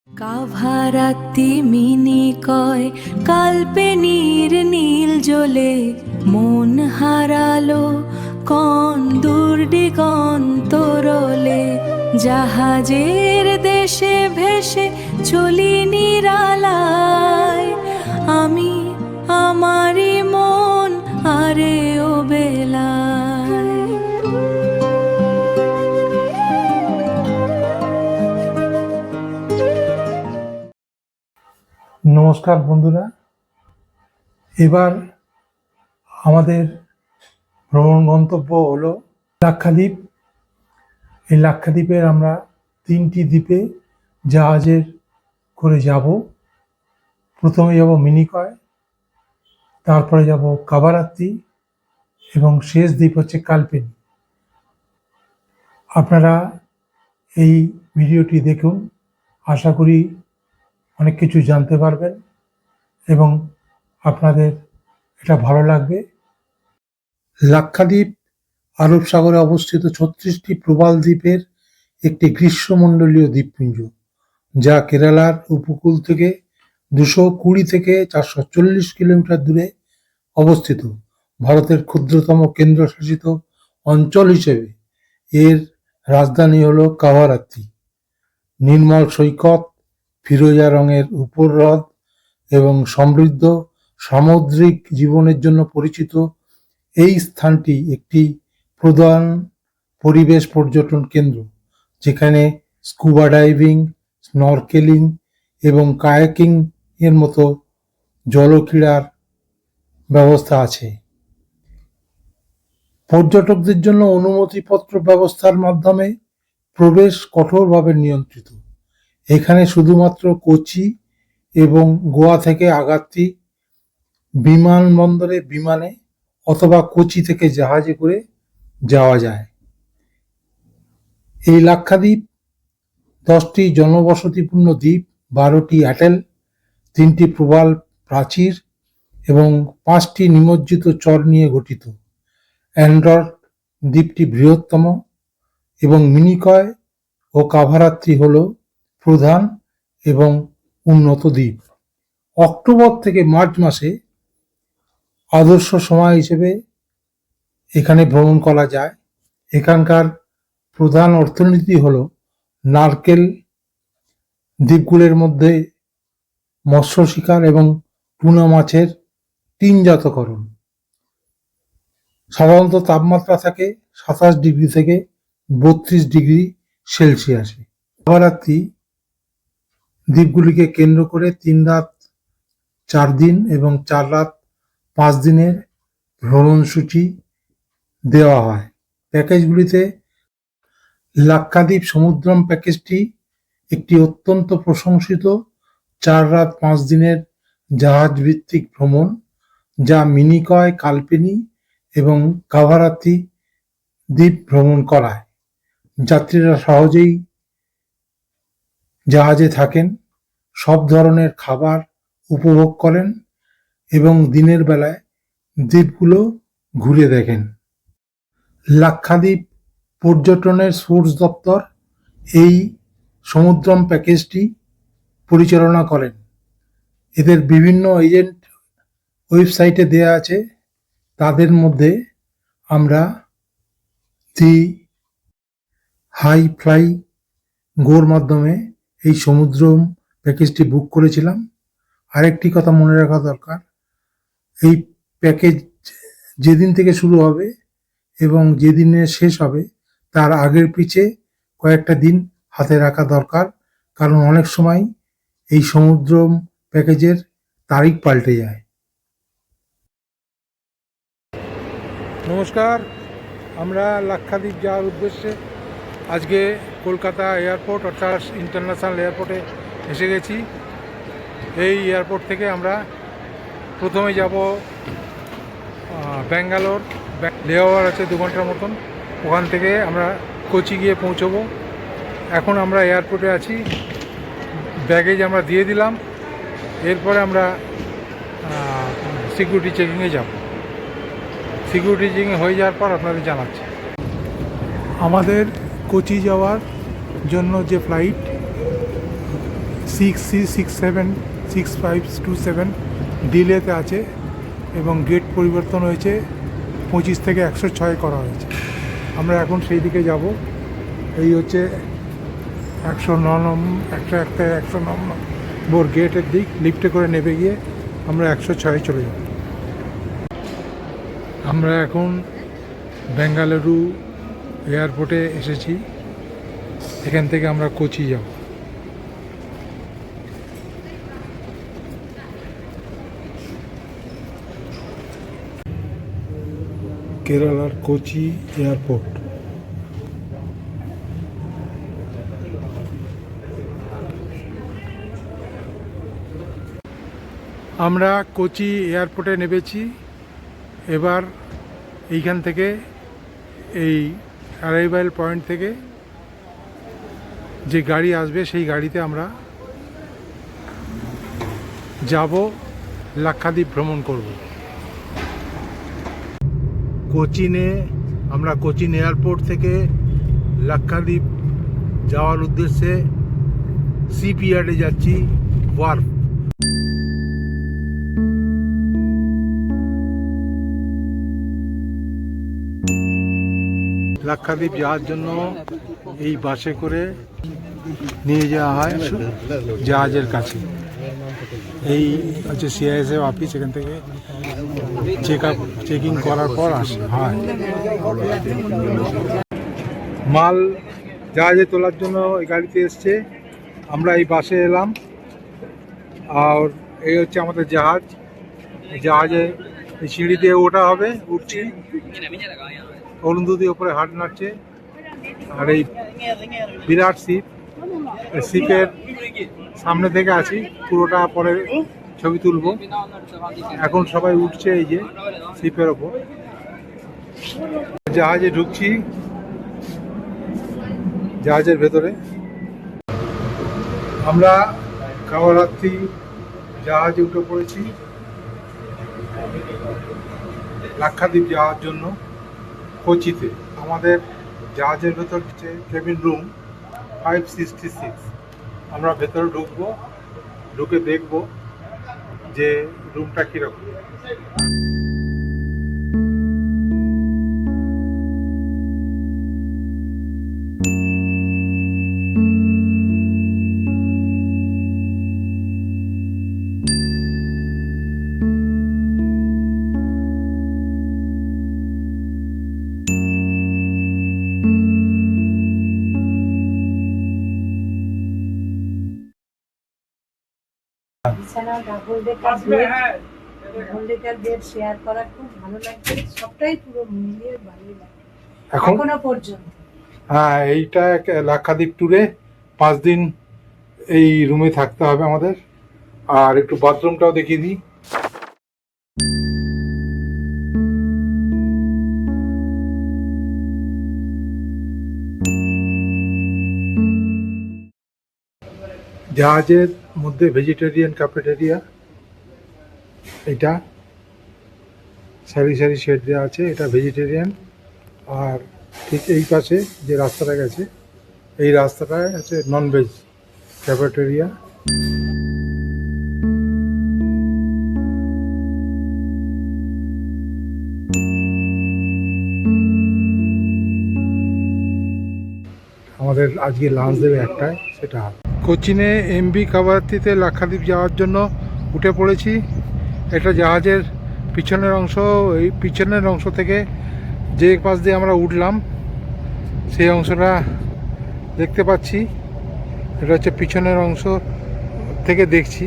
Kavaratti mini কয় কাল্পেনির নীল জ্বলে মন হারালো কন দূর দিগন্তরলে জাহাজের দেশে ভেসে চলি নিরালায় আমি আমারই মন আরে ও বেলায়। নমস্কার বন্ধুরা, এবার আমাদের ভ্রমণ গন্তব্য হলো লাক্ষাদ্বীপ। এই লাক্ষাদ্বীপের আমরা 3টি দ্বীপে জাহাজের করে যাব। প্রথমে যাব মিনিকয়, তারপরে যাব কাভারাত্তি এবং শেষ দ্বীপ হচ্ছে কালপেনি। আপনারা এই ভিডিওটি দেখুন, আশা করি অনেক কিছু জানতে পারবেন এবং আপনাদের এটা ভালো লাগবে। লাক্ষাদ্বীপ আরব সাগরে অবস্থিত 36টি প্রবাল দ্বীপের একটি গ্রীষ্মমণ্ডলীয় দ্বীপপুঞ্জ, যা কেরালার উপকূল থেকে 220 থেকে 440 কিলোমিটার দূরে অবস্থিত। ভারতের ক্ষুদ্রতম কেন্দ্রশাসিত অঞ্চল হিসেবে এর রাজধানী হল কাভারাত্তি। নির্মল সৈকত, ফিরোজা রঙের উপর হ্রদ এবং সমৃদ্ধ সামুদ্রিক জীবনের জন্য পরিচিত এই স্থানটি একটি প্রধান পরিবেশ পর্যটন কেন্দ্র, যেখানে স্কুবা ডাইভিং, স্নরকেলিং এবং কায়াকিং এর মতো জলক্রীড়ার ব্যবস্থা আছে। পর্যটকদের জন্য অনুমতিপত্র ব্যবস্থার মাধ্যমে প্রবেশ কঠোরভাবে নিয়ন্ত্রিত। এখানে শুধুমাত্র কোচি এবং গোয়া থেকে আগাত্তি বিমানবন্দরে বিমানে অথবা কোচি থেকে জাহাজে করে যাওয়া যায়। এই লাক্ষাদ্বীপ 10টি জনবসতিপূর্ণ দ্বীপ, 12টি অ্যাটেল, 3টি প্রবাল প্রাচীর এবং 5টি নিমজ্জিত চর নিয়ে গঠিত। অ্যান্ড্রয়েড দ্বীপটি বৃহত্তম এবং মিনিকয় ও কাভারাত্রি হল প্রধান এবং উন্নত দ্বীপ। অক্টোবর থেকে মার্চ মাসে আদর্শ সময় হিসেবে এখানে ভ্রমণ করা যায়। এখানকার প্রধান অর্থনীতি হল নারকেল, দ্বীপগুলির মধ্যে মৎস্য শিকার এবং টুনা মাছের টিনজাতকরণ। সাধারণত তাপমাত্রা থাকে 27 ডিগ্রি থেকে 32 ডিগ্রি সেলসিয়াসে। কাভারাত্রি দ্বীপগুলিকে কেন্দ্র করে 3 রাত 4 দিন এবং 4 রাত 5 দিনের ভ্রমণসূচি দেওয়া হয়। প্যাকেজগুলিতে লাক্ষাদ্বীপ সমুদ্রম প্যাকেজটি একটি অত্যন্ত প্রশংসিত 4 রাত 5 দিনের জাহাজ ভিত্তিক ভ্রমণ, যা মিনিকয়, কালপেনি এবং কাভারাত্রি দ্বীপ ভ্রমণ করায়। যাত্রীরা সহজেই জাহাজে থাকেন, সব ধরনের খাবার উপভোগ করেন এবং দিনের বেলায় দ্বীপগুলো ঘুরে দেখেন। লাক্ষাদ্বীপ পর্যটনের সোর্স দপ্তর এই সমুদ্রম প্যাকেজটি পরিচালনা করেন। এদের বিভিন্ন এজেন্ট ওয়েবসাইটে দেয়া আছে। তাদের মধ্যে আমরা দি হাই ফ্লাই গোর মাধ্যমে এই সমুদ্রম প্যাকেজটি বুক করেছিলাম। আরেকটি কথা মনে রাখা দরকার, এই প্যাকেজ যেদিন থেকে শুরু হবে এবং যেদিনে শেষ হবে তার আগের পিছে কয়েকটা দিন হাতে রাখা দরকার, কারণ অনেক সময় এই সমুদ্রম প্যাকেজের তারিখ পাল্টে যায়। নমস্কার, আমরা লাক্ষাদ্বীপ যাওয়ার উদ্দেশ্যে আজকে কলকাতা এয়ারপোর্ট অর্থাৎ ইন্টারন্যাশনাল এয়ারপোর্টে এসে গেছি। এই এয়ারপোর্ট থেকে আমরা প্রথমে যাব ব্যাঙ্গালোর। লেওভার আছে 2 ঘন্টার মতন, ওখান থেকে আমরা কোচি গিয়ে পৌঁছবো। এখন আমরা এয়ারপোর্টে আছি, ব্যাগেজ আমরা দিয়ে দিলাম। এরপরে আমরা সিকিউরিটি চেকিংয়ে যাব। সিকিউরিটি চেকিং হয়ে যাওয়ার পর আপনাদের জানাচ্ছি। আমাদের কোচি যাওয়ার জন্য যে ফ্লাইট CC676527 ডিলেতে আছে এবং গেট পরিবর্তন হয়েছে 25 থেকে 106 করা হয়েছে। আমরা এখন সেই দিকে যাব। এই হচ্ছে 109 নম্বর গেটের দিক, লিফটে করে নেমে গিয়ে আমরা 106 চলে যাব। আমরা এখন বেঙ্গালুরু এয়ারপোর্টে এসেছি। এখান থেকে আমরা কোচি যাব। কেরালার কোচি এয়ারপোর্ট। আমরা কোচি এয়ারপোর্টে নেমেছি। এবার এইখান থেকে এই অ্যারাইভাল পয়েন্ট থেকে যে গাড়ি আসবে সেই গাড়িতে আমরা যাব, লাক্ষাদ্বীপ ভ্রমণ করব। আমরা কোচিন এয়ারপোর্ট থেকে লাক্ষাদ্বীপ যাওয়ার উদ্দেশ্যে সিপিয়ার্ডে যাচ্ছি, ওয়ার্ফ। লাক্ষাদ্বীপ যাওয়ার জন্য এই বাসে করে নিয়ে যাওয়া হয় জাহাজের কাছে। এই হচ্ছে সিআইএসএফ অফিস। এখান থেকে চেকিং করার পর আসে হয়। মাল জাহাজে তোলার জন্য এই গাড়িতে এসছে। আমরা এই বাসে এলাম। আর এই হচ্ছে আমাদের জাহাজ। জাহাজে এই সিঁড়ি দিয়ে ওঠা হবে, উঠছি। অরুন্ধতি ওপরে হাট নাড়ছে। আর এই বিরাট শিপ, শিপের সামনে থেকে আছি, পুরোটা পরে ছবি তুলবো। এখন সবাই উঠছে এই যে শিপের ওপর। জাহাজে ঢুকছি, জাহাজের ভেতরে। আমরা কাওয়ারাত্রি জাহাজে উঠে পড়েছি লাক্ষাদ্বীপ যাওয়ার জন্য কোচিতে। আমাদের জাহাজের ভেতর হচ্ছে কেবিন রুম 566। আমরা ভেতরে ঢুকবো, ঢুকে দেখব যে রুমটা কীরকম। বিছানা ডাবল ডেকার বেড শেয়ার করা খুব ভালো লাগছে। সবটাই পুরো মিলিয়ে ভালোই লাগে এখনো পর্যন্ত। হ্যাঁ, এইটা লাক্ষাদ্বীপ ট্যুরে 5 দিন এই রুমে থাকতে হবে আমাদের। আর একটু বাথরুমটাও দেখিয়ে দিই। জাহাজের মধ্যে ভেজিটেরিয়ান ক্যাফেটেরিয়া। এটা সারি সারি শেড দেওয়া আছে, এটা ভেজিটেরিয়ান। আর ঠিক এই পাশে যে রাস্তাটা গেছে, এই রাস্তাটায় আছে ননভেজ ক্যাফেটেরিয়া। আমাদের আজকে লাঞ্চ দেবে একটাই, সেটা কোচিনে এমবি কাওয়ারাত্রিতে লাক্ষাদ্বীপ যাওয়ার জন্য উঠে পড়েছি। এটা জাহাজের পিছনের অংশ। এই পিছনের অংশ থেকে যে পাশ দিয়ে আমরা উঠলাম সেই অংশটা দেখতে পাচ্ছি। এটা হচ্ছে পিছনের অংশ থেকে দেখছি।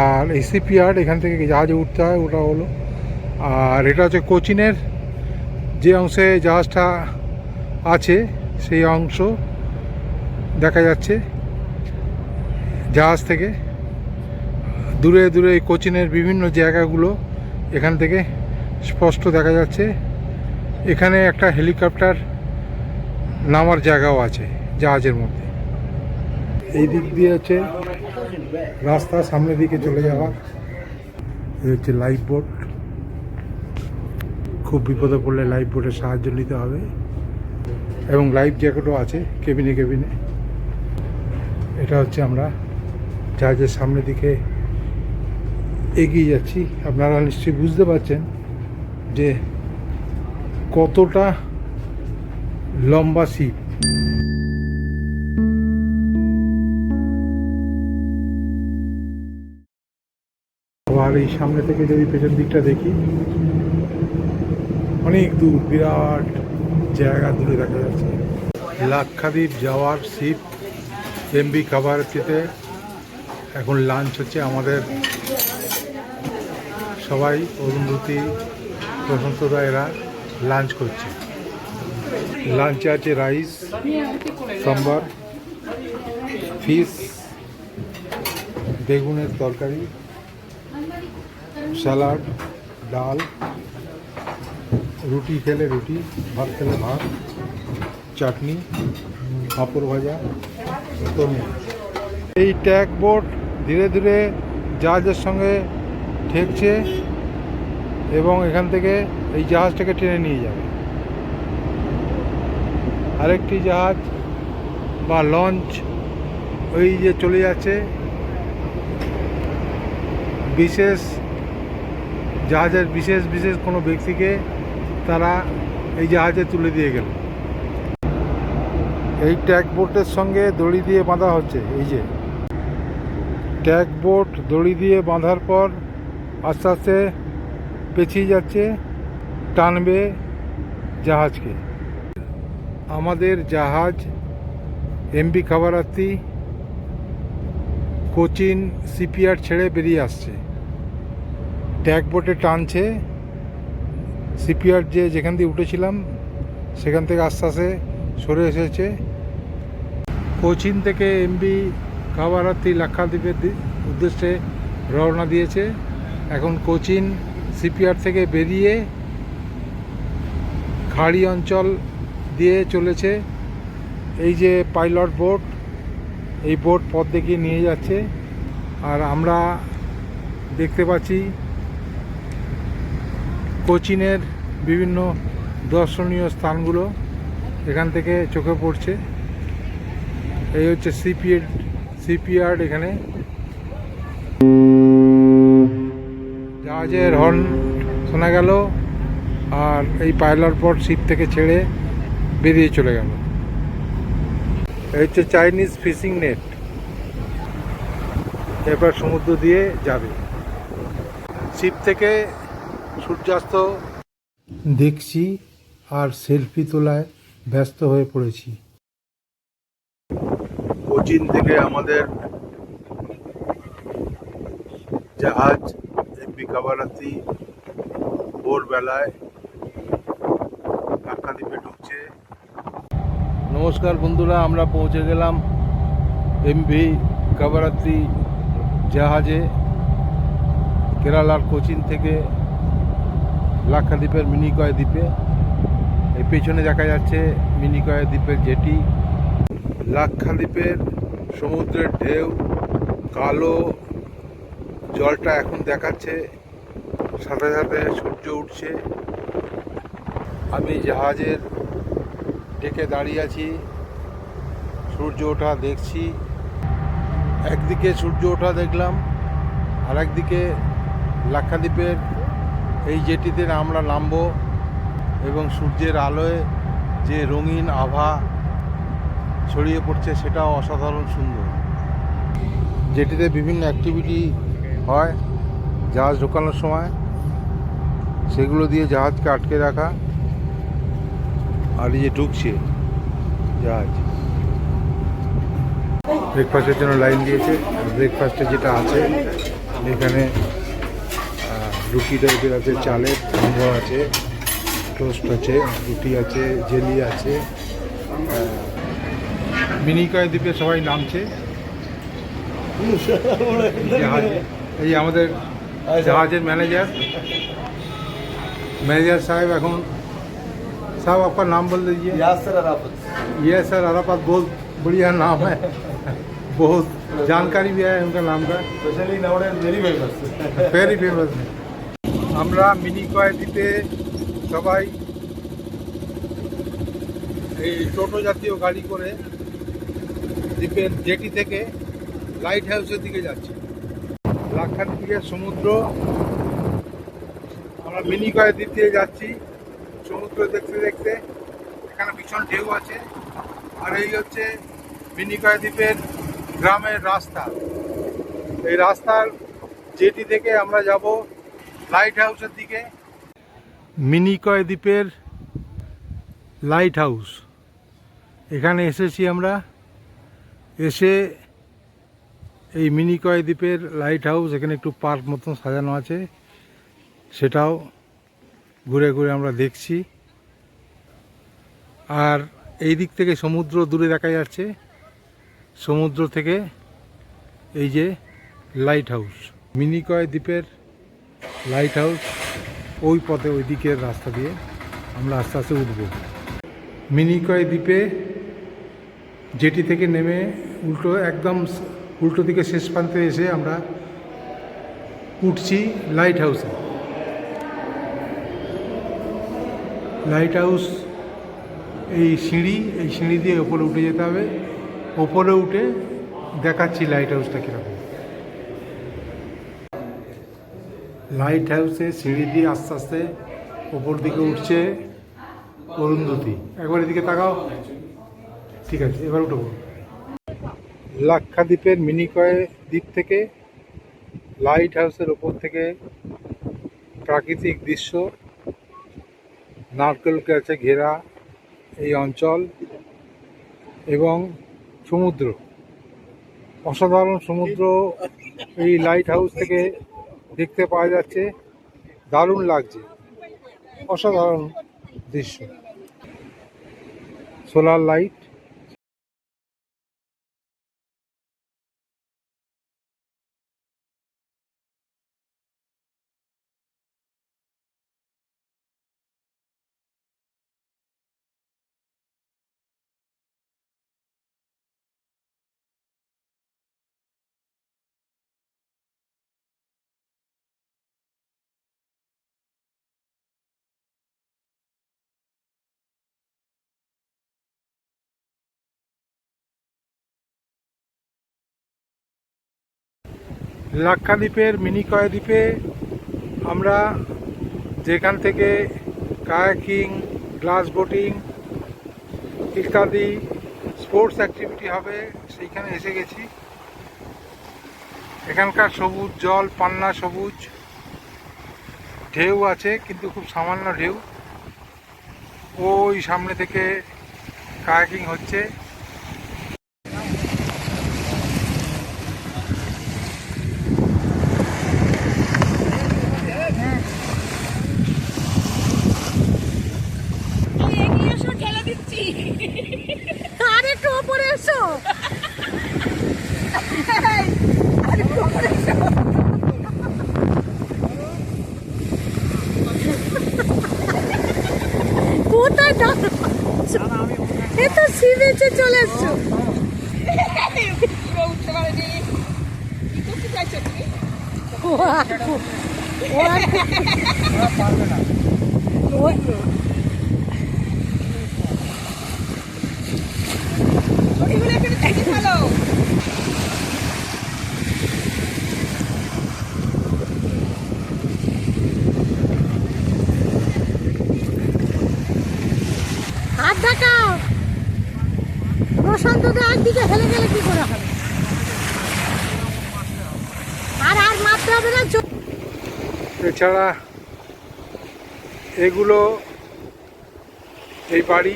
আর এই সিপিয়ার্ড, এখান থেকে জাহাজে উঠতে হয়, ওটা হলো। আর এটা হচ্ছে কোচিনের যে অংশে জাহাজটা আছে সেই অংশ দেখা যাচ্ছে জাহাজ থেকে। দূরে দূরে এই কোচিনের বিভিন্ন জায়গাগুলো এখান থেকে স্পষ্ট দেখা যাচ্ছে। এখানে একটা হেলিকপ্টার নামার জায়গাও আছে জাহাজের মধ্যে। এই দিক দিয়ে হচ্ছে রাস্তা, সামনের দিকে চলে যাওয়া। এই হচ্ছে লাইফ বোট। খুব বিপদে পড়লে লাইফ বোটের সাহায্য নিতে হবে। এবং লাইফ জ্যাকেটও আছে কেবিনে কেবিনে। এটা হচ্ছে আমরা জাহাজের সামনের দিকে এগিয়ে যাচ্ছি। আপনারা নিশ্চয়ই বুঝতে পারছেন যে কতটা লম্বা শিপ। আর এই সামনে থেকে যদি পেছন দিকটা দেখি, অনেক দূর, বিরাট জায়গা দূরে দেখা যাচ্ছে। লাক্ষাদ্বীপ যাওয়ার শিপ এমবি কাভারাত্তিতে এখন লাঞ্চ হচ্ছে। আমাদের সবাই অরুন্ধতী, প্রশান্তরা এরা লাঞ্চ করছে। লাঞ্চে আছে রাইস, সাম্বার, ফিশ, বেগুনের তরকারি, স্যালাড, ডাল, রুটি খেলে রুটি, ভাত খেলে ভাত, চাটনি, পাঁপড় ভাজা, তরমুজ। এই ট্যাগ বোট ধীরে ধীরে জাহাজের সঙ্গে ঠেকছে এবং এখান থেকে এই জাহাজটাকে টেনে নিয়ে যাবে। আরেকটি জাহাজ বা লঞ্চ ওই যে চলে যাচ্ছে। বিশেষ জাহাজের বিশেষ বিশেষ কোনো ব্যক্তিকে তারা এই জাহাজে তুলে দিয়ে গেল। এই ট্যাগ বোটের সঙ্গে দড়ি দিয়ে বাঁধা হচ্ছে। এই যে ট্যাগ বোট দড়ি দিয়ে বাঁধার পর আস্তে আস্তে পেছিয়ে যাচ্ছে, টানবে জাহাজকে। আমাদের জাহাজ এমবি কাভারাত্তি কোচিন সিপিয়ার্ড ছেড়ে বেরিয়ে আসছে। ট্যাগ বোটে টানছে, সিপিয়ার্ড যেখান দিয়ে উঠেছিলাম সেখান থেকে আস্তে আস্তে সরে এসেছে। কোচিন থেকে এমবি কাভারাত্তি লাক্ষাদ্বীপের উদ্দেশ্যে রওনা দিয়েছে। এখন কোচিন সিপিয়ার্ড থেকে বেরিয়ে খাড়ি অঞ্চল দিয়ে চলেছে। এই যে পাইলট বোট, এই বোট পথ দেখিয়ে নিয়ে যাচ্ছে। আর আমরা দেখতে পাচ্ছি কোচিনের বিভিন্ন দর্শনীয় স্থানগুলো এখান থেকে চোখে পড়ছে। এই হচ্ছে সিপিয়ার্ড। এখানে জাহাজের হর্ন শোনা গেল আর এই পাইলট বোট শিপ থেকে ছেড়ে বেরিয়ে চলে গেল। এই হচ্ছে চাইনিজ ফিশিং নেট, এবার সমুদ্র দিয়ে যাবে। শিপ থেকে সূর্যাস্ত দেখছি আর সেলফি তোলায় ব্যস্ত হয়ে পড়েছি। কোচিন থেকে আমাদের জাহাজ এমবি কাভারাত্তি ভোরবেলায় লাক্ষাদ্বীপে ঢুকছে। নমস্কার বন্ধুরা, আমরা পৌঁছে গেলাম এমবি কাভারাত্তি জাহাজে। কেরালার কোচিন থেকে লাক্ষাদ্বীপের মিনিকয় দ্বীপে। এই পেছনে দেখা যাচ্ছে মিনিকয় দ্বীপের জেটি। লাক্ষাদ্বীপের সমুদ্রের ঢেউ, কালো জলটা এখন দেখাচ্ছে, সাথে সাথে সূর্য উঠছে। আমি জাহাজের ডেকে দাঁড়িয়ে আছি, সূর্য ওঠা দেখছি। একদিকে সূর্য ওঠা দেখলাম, আর একদিকে লাক্ষাদ্বীপের এই জেটিতে আমরা নামবো এবং সূর্যের আলোয় যে রঙিন আভা ছড়িয়ে পড়ছে সেটাও অসাধারণ সুন্দর। জেটিতে বিভিন্ন অ্যাক্টিভিটি হয় জাহাজ ঢোকানোর সময়, সেগুলো দিয়ে জাহাজকে আটকে রাখা। আর এই যে ঢুকছে জাহাজ, ব্রেকফাস্টের জন্য লাইন দিয়েছে। ব্রেকফাস্টে যেটা আছে এখানে রুটি টাইপের আছে, চালের সম্বর আছে, টোস্ট আছে, রুটি আছে, জেলি আছে। মিনিকয় দ্বীপে সবাই নামছে জাহাজে। এই আমাদের জাহাজের ম্যানেজার साहब এখন साहब आपका नाम बोल दीजिए। यासर अराफत। यासर अराफत बहुत बढ़िया नाम है, बहुत जानकारी भी है उनका नाम का। Specially nowadays very famous. Very famous है। আমরা মিনিকয় দ্বীপে সবাই এই টোটো জাতীয় গাড়ি করে দ্বীপের জেটি থেকে লাইট হাউসের দিকে যাচ্ছি। লাক্ষাদ্বীপের সমুদ্র, আমরা মিনিকয় দ্বীপ দিয়ে যাচ্ছি সমুদ্র দেখতে দেখতে। এখানে ভীষণ ঢেউ আছে। আর এই হচ্ছে মিনিকয় দ্বীপের গ্রামের রাস্তা। এই রাস্তার যেটি থেকে আমরা যাব লাইট হাউসের দিকে। মিনিকয় দ্বীপের লাইট হাউস, এখানে এসেছি আমরা। এসে এই মিনিকয় দ্বীপের লাইট হাউস, এখানে একটু পার্ক মতন সাজানো আছে, সেটাও ঘুরে ঘুরে আমরা দেখছি। আর এই দিক থেকে সমুদ্র দূরে দেখা যাচ্ছে, সমুদ্র থেকে এই যে লাইট হাউস, মিনিকয় দ্বীপের লাইট হাউস। ওই পথে ওই দিকের রাস্তা দিয়ে আমরা আস্তে আস্তে উঠব। মিনিকয় দ্বীপে জেটি থেকে নেমে একদম উল্টো দিকে শেষ প্রান্তে এসে আমরা উঠছি লাইট হাউসে। লাইট হাউস এই সিঁড়ি দিয়ে ওপরে উঠে যেতে হবে। ওপরে উঠে দেখাচ্ছি লাইট হাউসটা কীরকম। লাইট হাউসে সিঁড়ি দিয়ে আস্তে আস্তে ওপর দিকে উঠছে অরুন্ধতী। একবার এদিকে তাকাও। ঠিক আছে, এবার উঠব। লাক্ষাদ্বীপের মিনিকয় দ্বীপ থেকে লাইট হাউসের ওপর থেকে প্রাকৃতিক দৃশ্য, নারকেল গাছে ঘেরা এই অঞ্চল এবং সমুদ্র, অসাধারণ সমুদ্র এই লাইট হাউস থেকে দেখতে পাওয়া যাচ্ছে। দারুণ লাগছে, অসাধারণ দৃশ্য। Solar light. লাক্ষাদ্বীপের মিনিকয় দ্বীপে আমরা যেখান থেকে কায়াকিং, গ্লাস বোটিং ইত্যাদি স্পোর্টস অ্যাক্টিভিটি হবে সেইখানে এসে গেছি। এখানকার সবুজ জল, পান্না সবুজ, ঢেউ আছে কিন্তু খুব সামান্য ঢেউ। ওই সামনে থেকে কায়াকিং হচ্ছে। সি বিচে চলে এসছো। হাত ঢাকাও। প্রশান্ত একদিকে হেলে গেলে কি করে হবে? আর মাত্র হবে না। এছাড়া এগুলো এই বাড়ি,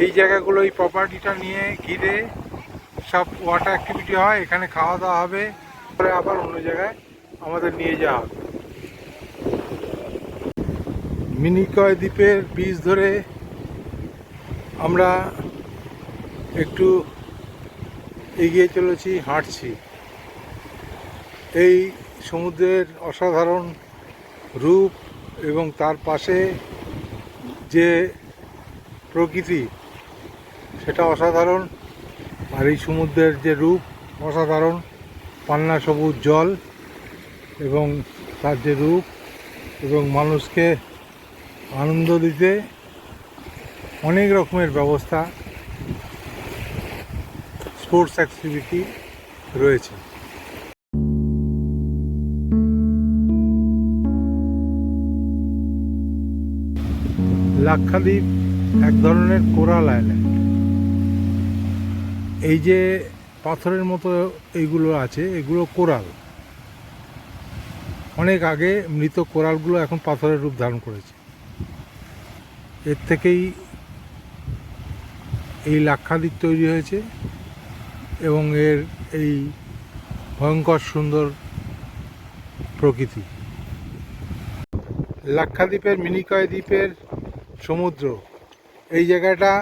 এই জায়গাগুলো, এই প্রপার্টিটা নিয়ে ঘিরে সব ওয়াটার অ্যাক্টিভিটি হয়। এখানে খাওয়া দাওয়া হবে, পরে আবার অন্য জায়গায় আমাদের নিয়ে যাওয়া হবে। মিনিকয় দ্বীপের বীজ ধরে আমরা একটু এগিয়ে চলেছি, হাঁটছি। এই সমুদ্রের অসাধারণ রূপ এবং তার পাশে যে প্রকৃতি সেটা অসাধারণ। আর এই সমুদ্রের যে রূপ অসাধারণ, পান্না সবুজ জল এবং তার যে রূপ, এবং মানুষকে আনন্দ দিতে অনেক রকমের ব্যবস্থা, স্পোর্টস অ্যাক্টিভিটি রয়েছে। লাক্ষাদ্বীপ এক ধরনের কোরাল আইল্যান্ড। এই যে পাথরের মতো এইগুলো আছে, এগুলো কোরাল। অনেক আগে মৃত কোরালগুলো এখন পাথরের রূপ ধারণ করেছে। এর থেকেই এই লাক্ষাদ্বীপ তৈরি হয়েছে এবং এর এই ভয়ঙ্কর সুন্দর প্রকৃতি। লাক্ষাদ্বীপের মিনিকয় দ্বীপের সমুদ্র, এই জায়গাটা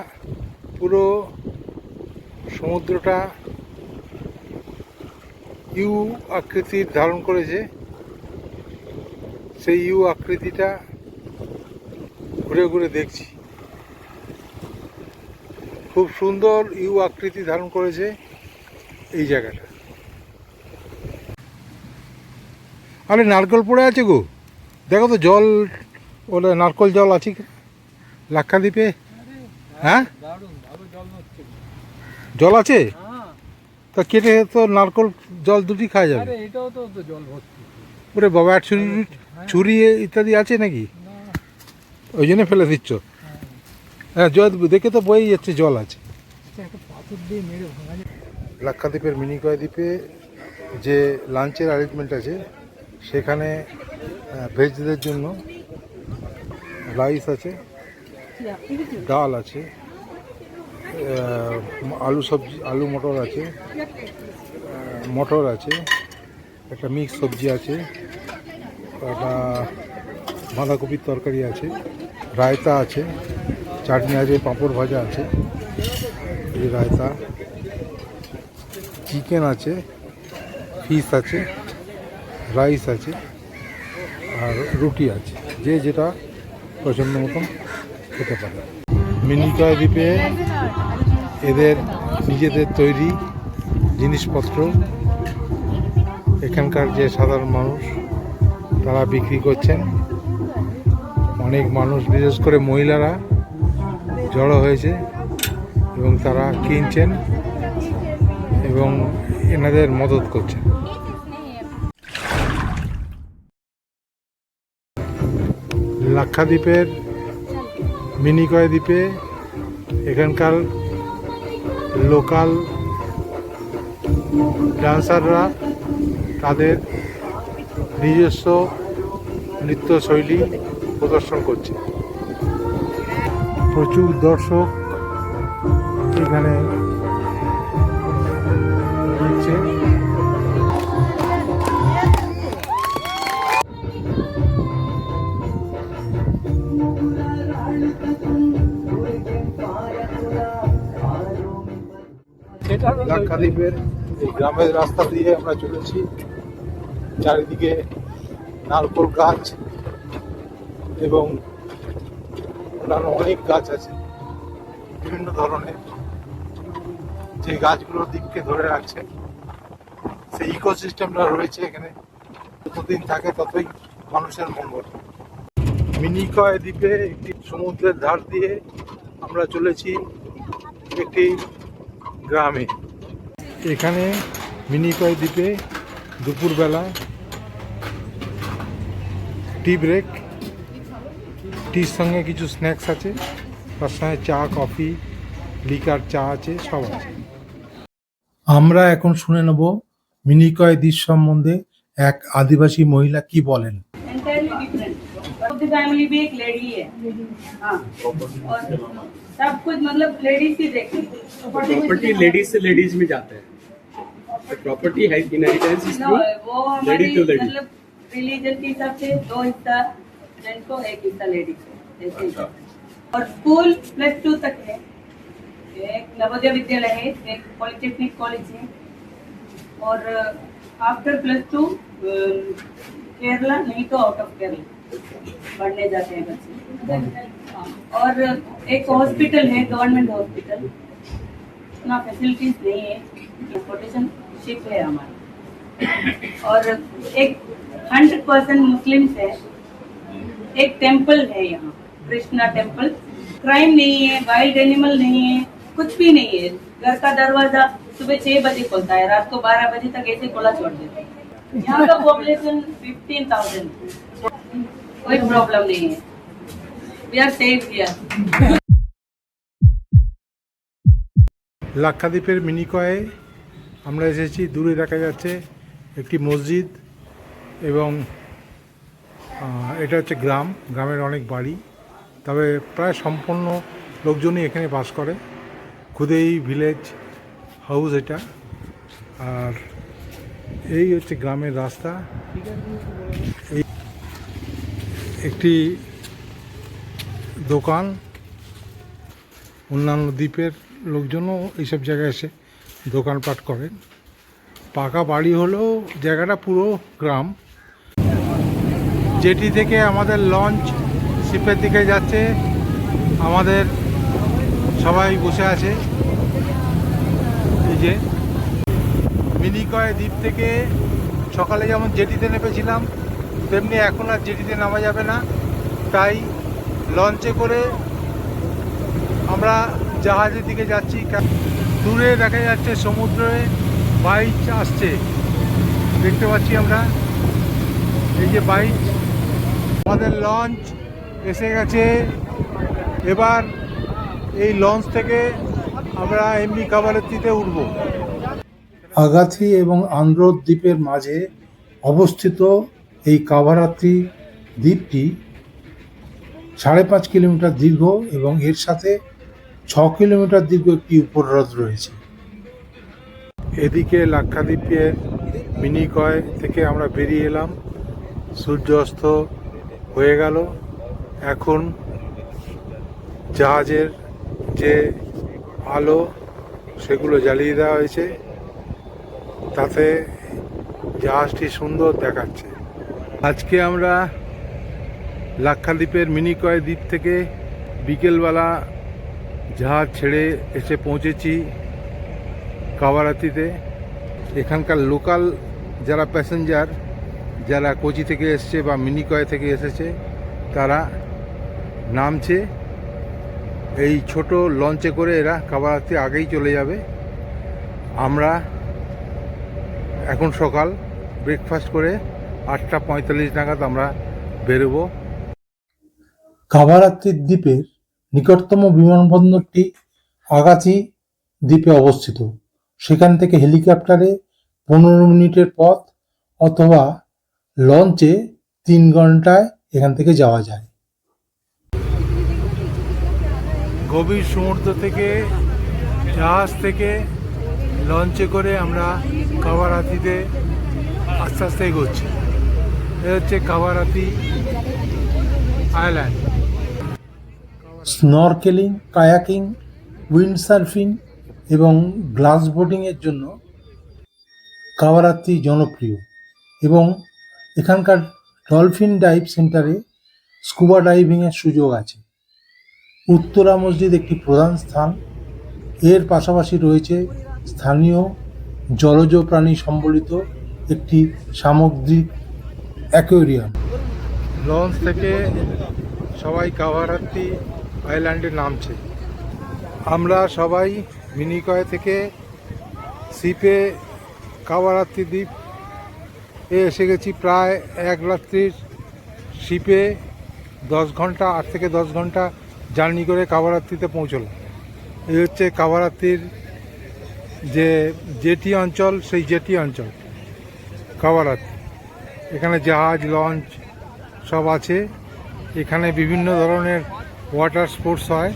পুরো সমুদ্রটা ইউ আকৃতির ধারণ করেছে। সেই ইউ আকৃতিটা ঘুরে ঘুরে দেখছি। খুব সুন্দর ইউ আকৃতি ধারণ করেছে এই জায়গাটা। আরে নারকেল পড়ে আছে গো, দেখো তো জল, ওটা নারকেল জল আছে কি লাক্ষাদ্বীপে? হ্যাঁ, জল আছে? তা কেটে তো নারকেল জল দুটি খাওয়া যাবে। এটাও তো জল ভর্তি। ওরে বাবা, ছুরি ছুরি ইত্যাদি আছে নাকি? ওই জন্য ফেলে দিচ্ছ? হ্যাঁ, জল দেখে তো বয়েই যাচ্ছে জল আছে। লাক্ষাদ্বীপের মিনিকয় দ্বীপে যে লাঞ্চের অ্যারেঞ্জমেন্ট আছে, সেখানে ভেজদের জন্য রাইস আছে, ডাল আছে, আলু সবজি, আলু মটর আছে, মটর আছে, একটা মিক্স সবজি আছে, একটা বাঁধাকপির তরকারি আছে, রায়তা আছে, চাটনি আছে, পাঁপড় ভাজা আছে, এই রায়তা, চিকেন আছে, ফিশ আছে, রাইস আছে আর রুটি আছে। যে যেটা পছন্দ মতন খেতে পারে। মিনিকয় দ্বীপে এদের নিজেদের তৈরি জিনিসপত্র এখানকার যে সাধারণ মানুষ তারা বিক্রি করছেন। অনেক মানুষ, বিশেষ করে মহিলারা জড়ো হয়েছে এবং তারা কিনছেন এবং এনাদের মদত করছেন। লাক্ষাদ্বীপের মিনিকয় দ্বীপে এখানকার লোকাল ডান্সাররা তাদের নিজস্ব নৃত্যশৈলী প্রদর্শন করছে। প্রচুর দর্শক এখানে দিচ্ছে। লাক্ষাদ্বীপের এই গ্রামের রাস্তা দিয়ে আমরা চলেছি। চারিদিকে নারকেল গাছ এবং অন্যান্য অনেক গাছ আছে বিভিন্ন ধরনের, যে গাছগুলোর দিককে ধরে রাখছে। সেই ইকোসিস্টেমটা রয়েছে এখানে, যতদিন থাকে ততই মানুষের মঙ্গল। মিনিকয় দ্বীপে একটি সমুদ্রের ধার দিয়ে আমরা চলেছি একটি গ্রামে। এখানে মিনিকয় দ্বীপে দুপুরবেলা টি ব্রেক, টির সঙ্গে কিছু স্ন্যাক্স আছে, তার সঙ্গে চা, কফি, লিকার, চা আছে, সব আছে। আমরা এখন শুনে নেব মিনিকয় দ্বীপ সম্বন্ধে এক আদিবাসী মহিলা কি বলেন। entirely different. Of the family भी एक लेडी है, हाँ, और सब कुछ मतलब लेडीज ही देखती है। प्रॉपर्टी लेडीज से लेडीज में जाता है। प्रॉपर्टी है इनहेरिटेंस इज No, वो लेडी हमारी टू लेडी। मतलब रिलीजन के हिसाब से 2 हिस्सा जेंट्स को, 1 हिस्सा लेडीज को, ऐसे ही। और स्कूल +2 तक है, एक नवोदय विद्यालय है, एक पॉलिटेक्निक कॉलेज है, और आफ्टर +2 केरला नहीं तो आउट ऑफ केरला पढ़ने जाते हैं बच्चे। और एक हॉस्पिटल है, गवर्नमेंट हॉस्पिटल, इतना फैसिलिटीज नहीं है, ट्रांसपोर्टेशन शिप है हमारा। और एक 100% मुस्लिम्स है, एक टेम्पल है यहाँ, कृष्णा टेम्पल। क्राइम नहीं है, वाइल्ड एनिमल नहीं है, कुछ भी नहीं है। घर का दरवाजा सुबह 6 बजे खुलता है, रात को 12 बजे तक ऐसे खुला छोड़ देते हैं। यहाँ का पॉपुलेशन 15,000, कोई प्रॉब्लम नहीं है। We are safe here. লাক্ষাদ্বীপের মিনিকয়ে আমরা এসেছি। দূরে দেখা যাচ্ছে একটি মসজিদ এবং এটা হচ্ছে গ্রামের অনেক বাড়ি, তবে প্রায় সম্পূর্ণ লোকজনই এখানে বাস করে। খুদেই ভিলেজ হাউস এটা। আর এই হচ্ছে গ্রামের রাস্তা। এই একটি দোকান, অন্যান্য দ্বীপের লোকজনও এইসব জায়গায় এসে দোকানপাট করেন। পাকা বাড়ি হলেও জায়গাটা পুরো গ্রাম। জেটি থেকে আমাদের লঞ্চ শিপের দিকে যাচ্ছে, আমাদের সবাই বসে আছে। এই যে মিনিকয় দ্বীপ থেকে সকালে যেমন জেটিতে নেমেছিলাম, তেমনি এখন আর জেটিতে নামা যাবে না, তাই লঞ্চে করে আমরা জাহাজের দিকে যাচ্ছি। দূরে দেখা যাচ্ছে সমুদ্রে বাইচ আসছে, দেখতে পাচ্ছি আমরা। এই যে বাইচ, আমাদের লঞ্চ এসে গেছে। এবার এই লঞ্চ থেকে আমরা এমনি কাভারাত্তিতে উঠব। আগাথি এবং আন্দ্রোথ দ্বীপের মাঝে অবস্থিত এই কাভারাত্রি দ্বীপটি 5.5 কিলোমিটার দীর্ঘ এবং এর সাথে 6 কিলোমিটার দীর্ঘ একটি উপহ্রদ রয়েছে। এদিকে লাক্ষাদ্বীপের মিনিকয় থেকে আমরা বেরিয়ে এলাম। সূর্য অস্ত হয়ে গেল। এখন জাহাজের যে আলো সেগুলো জ্বালিয়ে দেওয়া হয়েছে, তাতে জাহাজটি সুন্দর দেখাচ্ছে। আজকে আমরা লাক্ষাদ্বীপের মিনিকয় দ্বীপ থেকে বিকেলবেলা জাহাজ ছেড়ে এসে পৌঁছেছি কাভারাত্তিতে। এখানকার লোকাল যারা প্যাসেঞ্জার, যারা কোচি থেকে এসছে বা মিনিকয় থেকে এসেছে, তারা নামছে। এই ছোট লঞ্চে করে এরা কাভারাত্তি আগেই চলে যাবে। আমরা এখন সকাল ব্রেকফাস্ট করে 8:45 নাগাদ আমরা বেরোবো। কাভারাত্তি দ্বীপের নিকটতম বিমানবন্দরটি আগাথি দ্বীপে অবস্থিত। সেখান থেকে হেলিকপ্টারে 15 মিনিটের পথ অথবা লঞ্চে 3 ঘন্টায় এখান থেকে যাওয়া যায়। গভীর সমুদ্র থেকে জাহাজ থেকে লঞ্চে করে আমরা কাভারাত্তিতে আস্তে আস্তে এগোচ্ছি। এ হচ্ছে Kavaratti island. Snorkelling, kayaking, windsurfing এবং গ্লাস বোটিংয়ের জন্য কাভারাত্তি জনপ্রিয় এবং এখানকার ডলফিন ডাইভ সেন্টারে স্কুবা ডাইভিংয়ের সুযোগ আছে। উত্তরা মসজিদ একটি প্রধান স্থান। এর পাশাপাশি রয়েছে স্থানীয় জলজ প্রাণী সম্বলিত একটি সামুদ্রিক অ্যাকোয়ারিয়াম। লঞ্চ থেকে সবাই কাভারাত্তি আইল্যান্ডে নামছে। আমরা সবাই মিনিকয় থেকে শিপে কাভারাত্তি দ্বীপ এসে গেছি। প্রায় 1 রাত্রির শিপে 10 ঘন্টা, 8 থেকে 10 ঘন্টা জার্নি করে কাভারাত্তিতে পৌঁছলাম। এই হচ্ছে কাভারাত্তির যে জেটি অঞ্চল, সেই জেটি অঞ্চল কাভারাত্তি। এখানে জাহাজ, লঞ্চ সব আছে। এখানে বিভিন্ন ধরনের ওয়াটার স্পোর্টস হয়।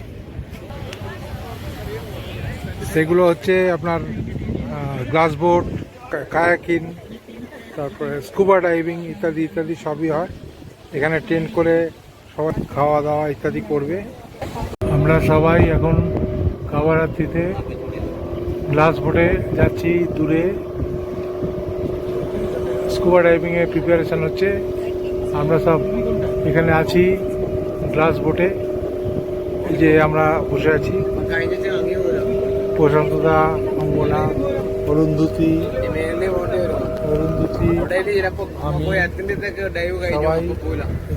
সেগুলো হচ্ছে আপনার গ্লাস বোট, কায়াকিং, তারপরে স্কুবা ডাইভিং ইত্যাদি ইত্যাদি সবই হয়। এখানে ট্রেন করে সবাই খাওয়া দাওয়া ইত্যাদি করবে। আমরা সবাই এখন কাভারাত্তিতে গ্লাস বোটে যাচ্ছি। দূরে স্কুবা ডাইভিংয়ের প্রিপারেশান হচ্ছে। আমরা সব এখানে আছি গ্লাস বোটে। এই যে আমরা বসে আছি, প্রশান্তদা, অঙ্গনা, অরুন্ধতী, আমি সবাই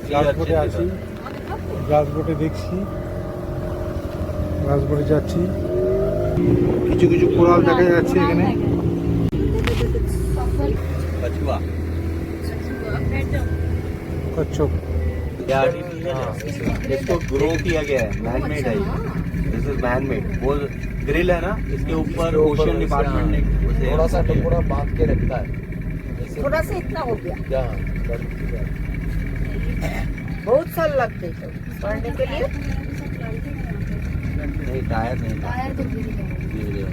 গ্লাস বোটে আছি। গ্লাস বোটে দেখছি, গ্লাস বোটে যাচ্ছি। কিছু কিছু কোরাল দেখা যাচ্ছে এখানে। कछुआ কচ্ছপ। ये आर्टिफिशियल है, इसको ग्रो किया गया है, मैन मेड है। This is man made. वो ग्रिल है ना, इसके ऊपर ओशन डिपार्टमेंट ने थोड़ा सा टुकड़ा बांध के रखता है। थोड़ा सा इतना हो गया, क्या बहुत साल लगते हैं पढ़ने के लिए। नहीं, टायर नहीं, टायर तो गिर गया।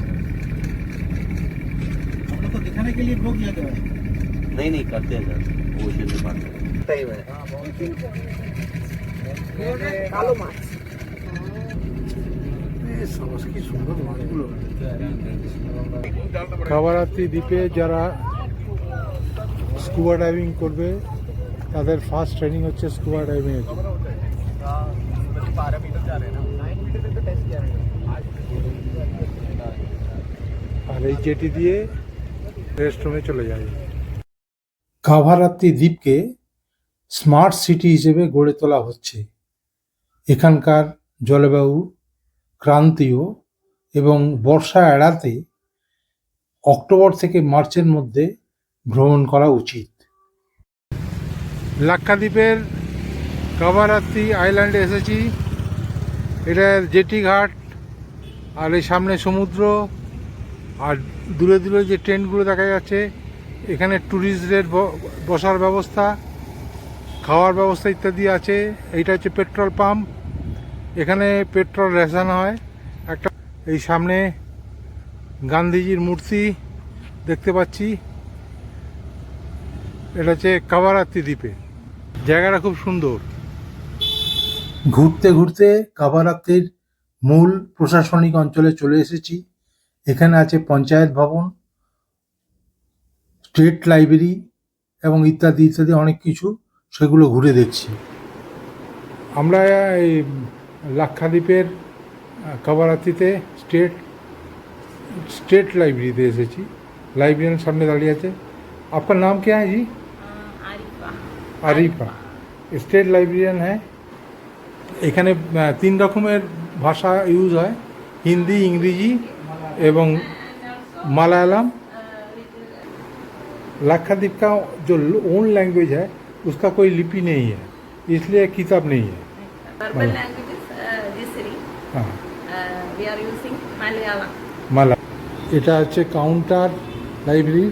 हम लोग को दिखाने के लिए ब्लॉग किया गया है। नहीं नहीं, करते हैं सर, ओशन डिपार्टमेंट टाइम है। কালো মাছ কি সুন্দর মাছগুলো। কাভারাত্রি দ্বীপে যারা স্কুবা ডাইভিং করবে তাদের ফার্স্ট ট্রেনিং হচ্ছে স্কুবা ডাইভিং এর জন্য। আর এই জেটি দিয়ে রেস্টরুমে চলে যায়। কাভারাত্রি দ্বীপকে স্মার্ট সিটি হিসেবে গড়ে তোলা হচ্ছে। এখানকার জলবায়ু ক্রান্তীয় এবং বর্ষা এড়াতে অক্টোবর থেকে মার্চের মধ্যে ভ্রমণ করা উচিত। লাক্ষাদ্বীপের কাভারাত্রি আইল্যান্ডে এসেছি। এটা জেটি ঘাট, আর এই সামনে সমুদ্র, আর দূরে দূরে যে টেন্টগুলো দেখা যাচ্ছে, এখানে ট্যুরিস্টদের বসার ব্যবস্থা, খাওয়ার ব্যবস্থা ইত্যাদি আছে। এইটা হচ্ছে পেট্রোল পাম্প, এখানে পেট্রোল রেশন হয়। একটা এই সামনে গান্ধীজির মূর্তি দেখতে পাচ্ছি। এটা হচ্ছে কাভারাত্রি দ্বীপে, জায়গাটা খুব সুন্দর। ঘুরতে ঘুরতে কাভারাত্রির মূল প্রশাসনিক অঞ্চলে চলে এসেছি। এখানে আছে পঞ্চায়েত ভবন, স্টেট লাইব্রেরি এবং ইত্যাদি ইত্যাদি অনেক কিছু, সেগুলো ঘুরে দেখছি। আমরা এই লাক্ষাদ্বীপের কাভারাত্রিতে स्टेट लाइब्रेरी এসেছি। লাইব্রেরিয়ান সামনে দাঁড়িয়ে আছে। আপনার নাম क्या है जी? আরিফা। স্টেট লাইব্রেরিয়ান है। এখানে 3 রকমের ভাষা ইউজ হয়, হিন্দি, ইংরেজি এবং मलयालम। लाक्षाद्वीप का जो ओन लैंग्वेज है उसका कोई लिपि नहीं है, इसलिए किताब नहीं है। Verbal language is Jisri. हाँ, We are using Malayalam. মালা। এটা হচ্ছে কাউন্টার লাইব্রেরি।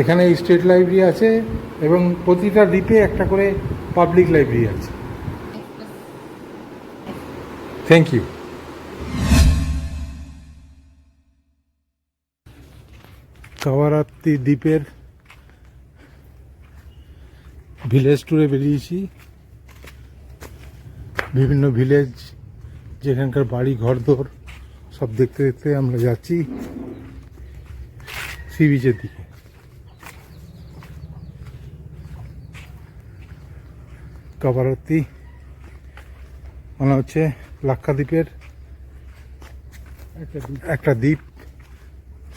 এখানে স্টেট লাইব্রেরি আছে এবং প্রতিটা দ্বীপে একটা করে পাবলিক লাইব্রেরি আছে। Thank you. কাভারাত্রি দ্বীপের ভিলেজ ট্যুরে বেরিয়েছি। বিভিন্ন ভিলেজ, যেখানকার বাড়ি ঘরদোর সব দেখতে দেখতে আমরা যাচ্ছি সি বিচের দিকে। কাভারাত্রি মানে হচ্ছে লাক্ষাদ্বীপের একটা দ্বীপ,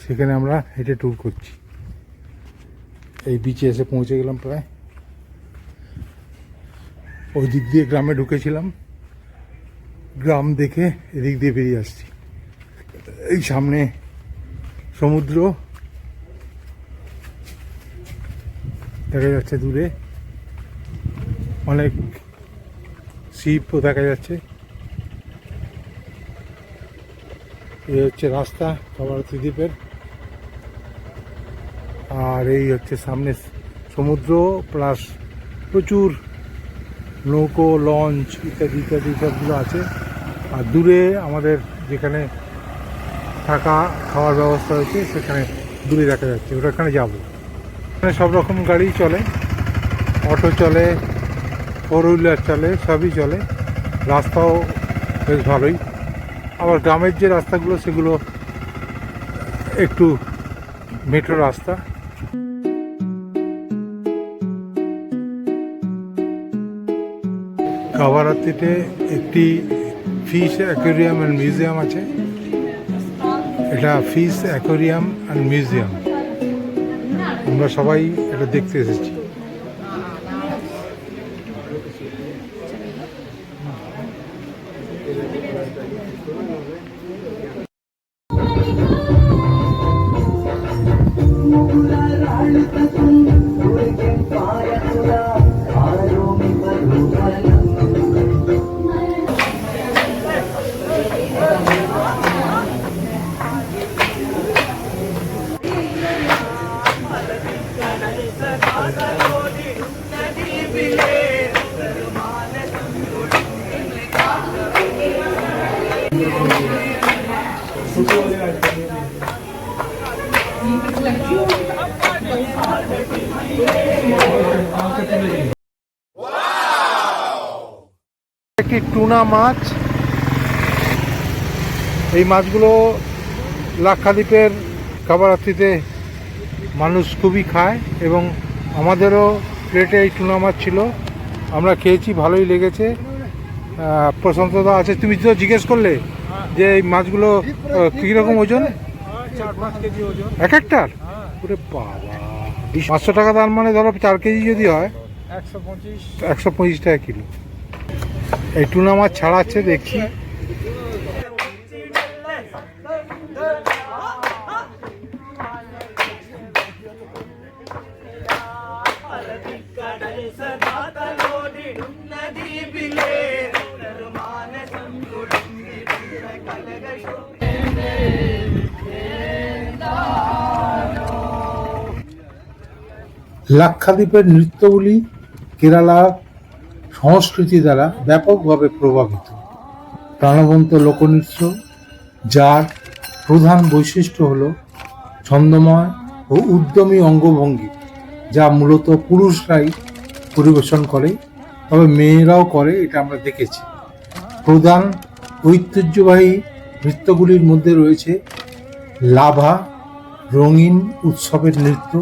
সেখানে আমরা হেঁটে ট্যুর করছি। এই বিচে এসে পৌঁছে গেলাম প্রায়। ওই দিক দিয়ে গ্রামে ঢুকেছিলাম, গ্রাম দেখে এদিক দিয়ে বেরিয়ে আসছি। এই সামনে সমুদ্র দেখা যাচ্ছে, দূরে অনেক শিপও দেখা যাচ্ছে। এই হচ্ছে রাস্তা কাভারাত্রি দ্বীপের, আর এই হচ্ছে সামনে সমুদ্র প্লাস প্রচুর নৌকো, লঞ্চ ইত্যাদি ইত্যাদি সবগুলো আছে। আর দূরে আমাদের যেখানে থাকা খাওয়ার ব্যবস্থা হয়েছে সেখানে দূরে দেখা যাচ্ছে, ওখানে যাব। এখানে সব রকম গাড়ি চলে, অটো চলে, 4 হুইলার চলে, সবই চলে। রাস্তাও বেশ ভালোই। আবার গ্রামের যে রাস্তাগুলো সেগুলো একটু মেট্রো রাস্তা। কাভারাত্রিতে একটি ফিশ অ্যাকোয়ারিয়াম অ্যান্ড মিউজিয়াম আছে। এটা ফিশ অ্যাকোয়ারিয়াম অ্যান্ড মিউজিয়াম, আমরা সবাই এটা দেখতে এসেছি। একটি টুনা মাছ। এই মাছগুলো লাক্ষাদ্বীপের কাবারাত্রিতে মানুষ খুবই খায় এবং আমাদেরও প্লেটে এই টুনা মাছ ছিল, আমরা খেয়েছি, ভালোই লেগেছে। প্রশান্তদা আছে, তুমি তো জিজ্ঞেস করলে যে এই মাছগুলো কীরকম ওজন? 4-5 কেজি ওজন এক একটার? ওরে বাবা, 500 টাকা দাম, মানে ধরো 4 কেজি যদি হয় 125 টাকা কিলো। এই টুনা মাছ ছাড়াচ্ছে দেখছি। লাক্ষাদ্বীপের নৃত্যগুলি কেরালা সংস্কৃতি দ্বারা ব্যাপকভাবে প্রভাবিত। প্রাণবন্ত লোকনৃত্য, যার প্রধান বৈশিষ্ট্য হল ছন্দময় ও উদ্যমী অঙ্গভঙ্গি, যা মূলত পুরুষরাই পরিবেশন করে, তবে মেয়েরাও করে, এটা আমরা দেখেছি। প্রধান ঐতিহ্যবাহী নৃত্যগুলির মধ্যে রয়েছে লাভা, রঙিন উৎসবের নৃত্য,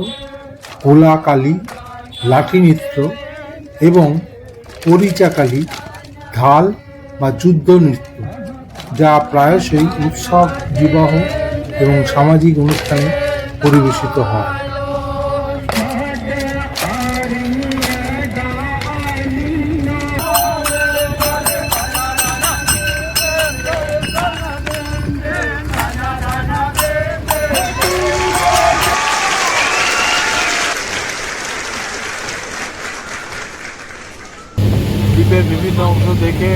কোলাকালী, লাঠি নৃত্য এবং পরিচাকালী, ঢাল বা যুদ্ধ নৃত্য, যা প্রায়শই উৎসব, বিবাহ এবং সামাজিক অনুষ্ঠানে পরিবেশিত হয়। দ্বীপের বিভিন্ন অংশ দেখে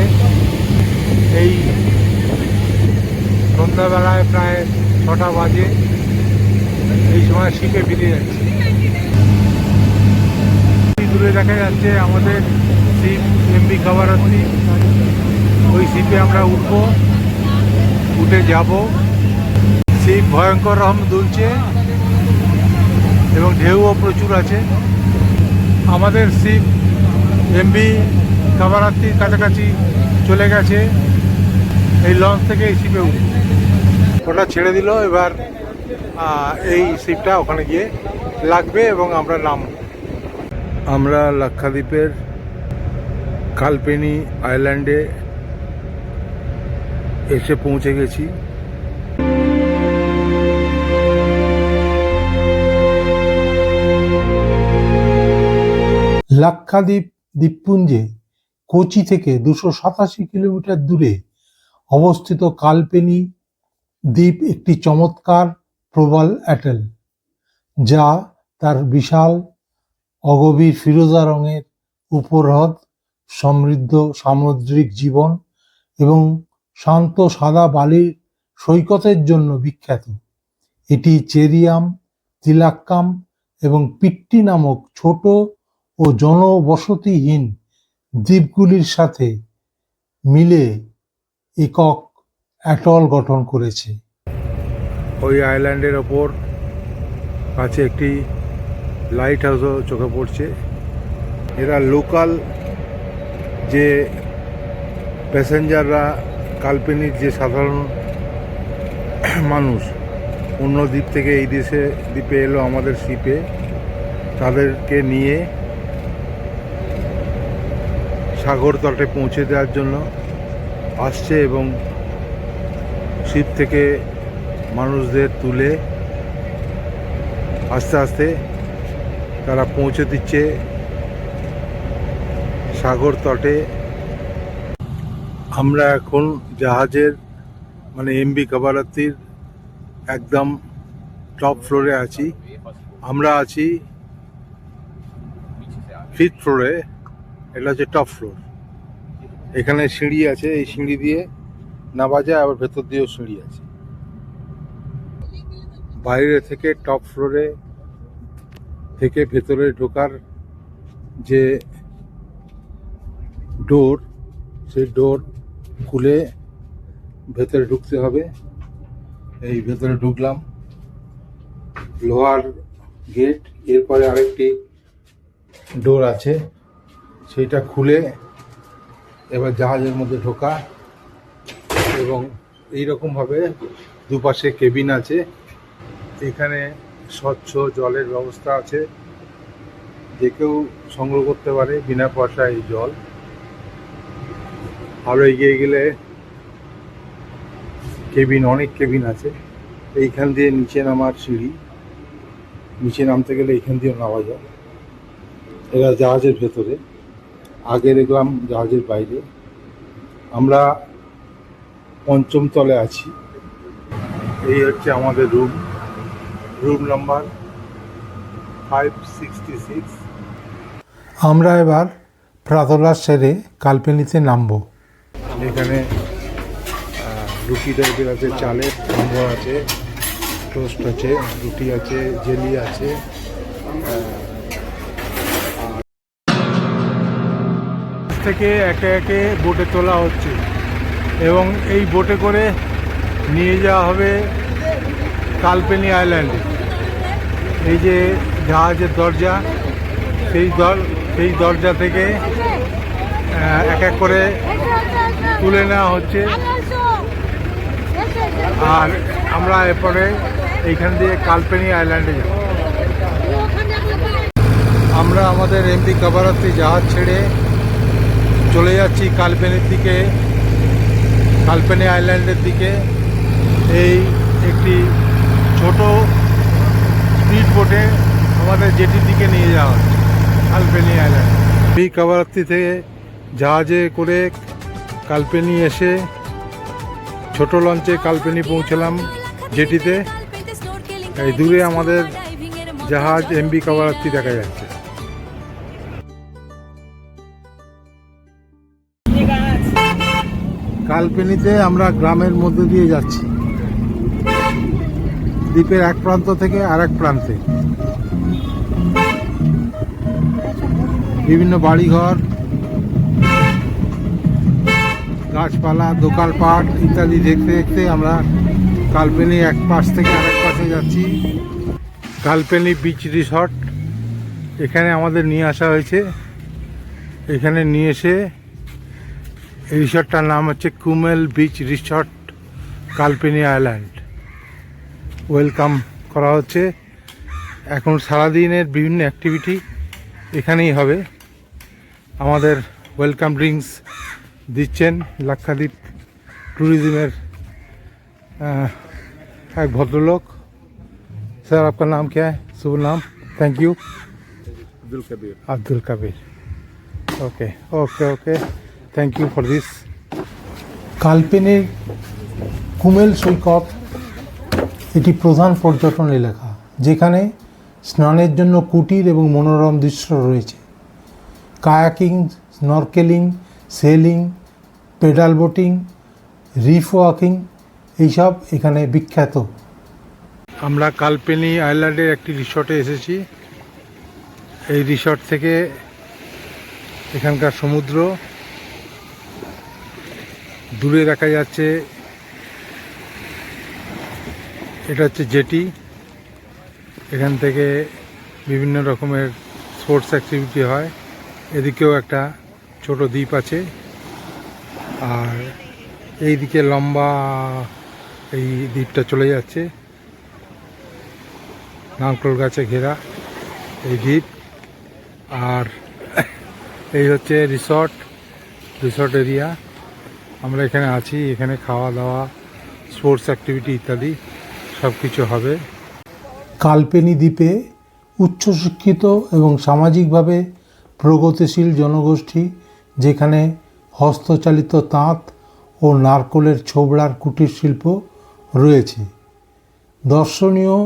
এই সন্ধ্যাবেলায় প্রায় 6টা বাজে, এই সময় শিপে ফিরে যাচ্ছে। দূরে দেখা যাচ্ছে আমাদের শিপ এমবি কাবারাত্রি। ওই শিপে আমরা উঠবো, উঠে যাব। শিপ ভয়ঙ্কর রকম দুলছে এবং ঢেউও প্রচুর আছে। আমাদের শিপ এমবি কাবারাত্রির কাছাকাছি চলে গেছে। এই লঞ্চ থেকে এই শিপে উঠে ওটা ছেড়ে দিল। এবার এই শিপটা ওখানে গিয়ে লাগবে এবং আমরা নামব। আমরা লাক্ষাদ্বীপের কালপেনি আইল্যান্ডে এসে পৌঁছে গেছি। লাক্ষাদ্বীপ দ্বীপপুঞ্জে কোচি থেকে 287 কিলোমিটার দূরে অবস্থিত কালপেনি দ্বীপ একটি চমৎকার প্রবাল অ্যাটল, যা তার বিশাল অগভীর ফিরোজা রঙের উপহ্রদ, সমৃদ্ধ সামুদ্রিক জীবন এবং শান্ত সাদা বালির সৈকতের জন্য বিখ্যাত। এটি চেরিয়াম, তিলাক্কাম এবং পিট্টি নামক ছোট ও জনবসতিহীন দ্বীপগুলির সাথে মিলে একক অ্যাটল গঠন করেছে। ওই আইল্যান্ডের ওপর কাছে একটি লাইট হাউসও চোখে পড়ছে। এরা লোকাল যে প্যাসেঞ্জাররা, কালপেনির যে সাধারণ মানুষ অন্য দ্বীপ থেকে এই দ্বীপে এলো আমাদের শিপে, তাদেরকে নিয়ে সাগর তটে পৌঁছে দেওয়ার জন্য আসছে এবং শিপ থেকে মানুষদের তুলে আস্তে আস্তে তারা পৌঁছে দিচ্ছে সাগর তটে। আমরা এখন জাহাজের মানে এমবি কাবারাত্রির একদম টপ ফ্লোরে আছি। আমরা আছি 5th ফ্লোরে, এটা হচ্ছে টপ ফ্লোর। এখানে সিঁড়ি আছে, এই সিঁড়ি দিয়ে নামা যায়, আবার ভেতর দিয়েও সিঁড়ি আছে। বাইরে থেকে টপ ফ্লোরে থেকে ভেতরে ঢোকার যে ডোর, সেই ডোর খুলে ভেতরে ঢুকতে হবে। এই ভেতরে ঢুকলাম, লোহার গেট। এরপরে আরেকটি ডোর আছে, সেইটা খুলে এবার জাহাজের মধ্যে ঢোকা। এবং এইরকমভাবে দুপাশে কেবিন আছে। এখানে স্বচ্ছ জলের ব্যবস্থা আছে, যে কেউ সংগ্রহ করতে পারে বিনা পয়সায় এই জল। আরও এগিয়ে গেলে কেবিন, অনেক কেবিন আছে। এইখান দিয়ে নিচে নামার সিঁড়ি, নিচে নামতে গেলে এইখান দিয়ে নামা যায়। এরা জাহাজের ভেতরে, আগে দেখলাম জাহাজের বাইরে। আমরা 5ম তলে আছি। এই হচ্ছে আমাদের রুম নাম্বার 566। আমরা এবার প্রাতরাশ সেরে কালপেনিতে নামবো। এখানে রুটি টাইপের আছে, চালের সম্বর আছে, টোস্ট আছে, রুটি আছে, জেলি আছে। থেকে একে একে বোটে তোলা হচ্ছে এবং এই বোটে করে নিয়ে যাওয়া হবে কালপেনি আইল্যান্ডে। এই যে জাহাজের দরজা, সেই দরজা থেকে এক এক করে তুলে নেওয়া হচ্ছে। আর আমরা এরপরে এইখান দিয়ে কালপেনি আইল্যান্ডে যাব। আমরা আমাদের এমভি কাভারাত্রি জাহাজ ছেড়ে চলে যাচ্ছি কালপেনির দিকে, কালপেনি আইল্যান্ডের দিকে। এই একটি ছোট স্পিড বোটে আমাদের জেটির দিকে নিয়ে যাওয়া হচ্ছে কালপেনি আইল্যান্ড। এমভি কাভারাত্রি থেকে জাহাজে করে কালপেনি এসে ছোট লঞ্চে কালপেনি পৌঁছলাম জেটিতে। এই দূরে আমাদের জাহাজ এমভি কাভারাত্রি দেখা যাচ্ছে। কালপেনিতে আমরা গ্রামের মধ্যে দিয়ে যাচ্ছি, দ্বীপের এক প্রান্ত থেকে আরেক প্রান্তে। বিভিন্ন বাড়িঘর, গাছপালা, দোকানপাট ইত্যাদি দেখতে দেখতে আমরা কালপেনি এক পাশ থেকে আরেক পাশে যাচ্ছি। কালপেনি বিচ রিসর্ট এখানে আমাদের নিয়ে আসা হয়েছে। এখানে নিয়ে এসে এই রিসর্টটার নাম হচ্ছে Kumail beach resort Kalpeni island. Welcome করা হচ্ছে। এখন সারাদিনের বিভিন্ন অ্যাক্টিভিটি এখানেই হবে। আমাদের ওয়েলকাম ড্রিঙ্কস দিচ্ছেন লাক্ষাদ্বীপ ট্যুরিজমের এক ভদ্রলোক। স্যার, আপনার নাম क्या है? शुभ नाम? Thank you. Abdul Kabir. Okay okay okay, thank you for this. কালপেনির কুমেল সৈকত এটি প্রধান পর্যটন এলাকা, যেখানে স্নানের জন্য কুটির এবং মনোরম দৃশ্য রয়েছে। Kayaking, snorkeling, sailing, pedal boating, reef walking এইসব এখানে বিখ্যাত। আমরা কালপেনি আইল্যান্ডের একটি রিসর্টে এসেছি। এই রিসর্ট থেকে এখানকার সমুদ্র দূরে দেখা যাচ্ছে। এটা হচ্ছে জেটি। এখান থেকে বিভিন্ন রকমের স্পোর্টস অ্যাক্টিভিটি হয়। এদিকেও একটা ছোট দ্বীপ আছে, আর এই দিকে লম্বা এই দ্বীপটা চলে যাচ্ছে। নারকেল গাছে ঘেরা এই দ্বীপ। আর এই হচ্ছে রিসর্ট এরিয়া। আমরা এখানে আছি। এখানে খাওয়া দাওয়া, স্পোর্টস অ্যাক্টিভিটি ইত্যাদি সব কিছু হবে। কালপেনি দ্বীপে উচ্চশিক্ষিত এবং সামাজিকভাবে প্রগতিশীল জনগোষ্ঠী, যেখানে হস্তচালিত তাঁত ও নারকেলের ছোবড়ার কুটির শিল্প রয়েছে। দর্শনীয়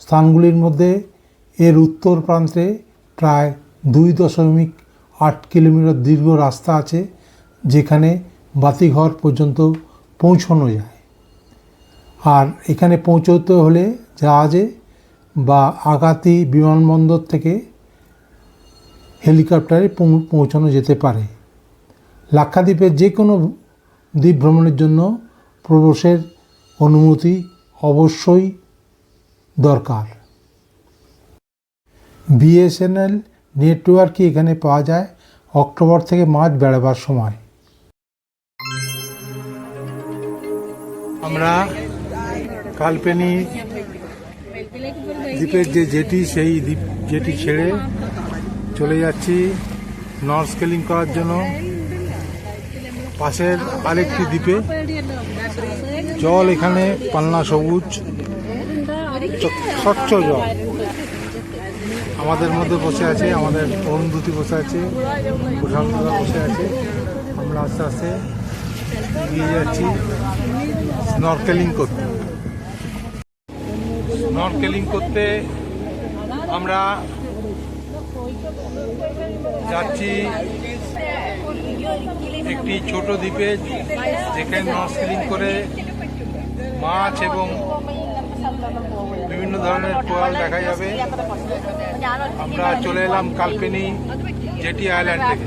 স্থানগুলির মধ্যে এর উত্তর প্রান্তে প্রায় 2.8 কিলোমিটার দীর্ঘ রাস্তা আছে, যেখানে বাতিঘর পর্যন্ত পৌঁছানো যায়। আর এখানে পৌঁছতে হলে জাহাজে বা আগাতি বিমানবন্দর থেকে হেলিকপ্টারে পৌঁছানো যেতে পারে। লাক্ষাদ্বীপের যে কোনো দ্বীপ ভ্রমণের জন্য প্রবেশের অনুমতি অবশ্যই দরকার। বিএসএনএল নেটওয়ার্কই এখানে পাওয়া যায় অক্টোবর থেকে মার্চ বেড়াবার সময়। আমরা কালপেনি দ্বীপের যে জেটি, সেই দ্বীপ জেটি ছেড়ে চলে যাচ্ছি নর্সকেলিং করার জন্য পাশের আরেকটি দ্বীপে। জল এখানে পান্না সবুজ, স্বচ্ছ জল। আমাদের মধ্যে বসে আছে, আমাদের অরুন্ধতী বসে আছে, প্রশান্তরা বসে আছে। আমরা আস্তে আস্তে এগিয়ে যাচ্ছি স্নরকেলিং করতে। স্নরকেলিং করতে আমরা যাচ্ছি একটি ছোট দ্বীপে, যেখানে স্নরকেলিং করে মাছ এবং বিভিন্ন ধরনের কোরাল দেখা যাবে। আমরা চলে এলাম কালপেনি জেটি আইল্যান্ড থেকে।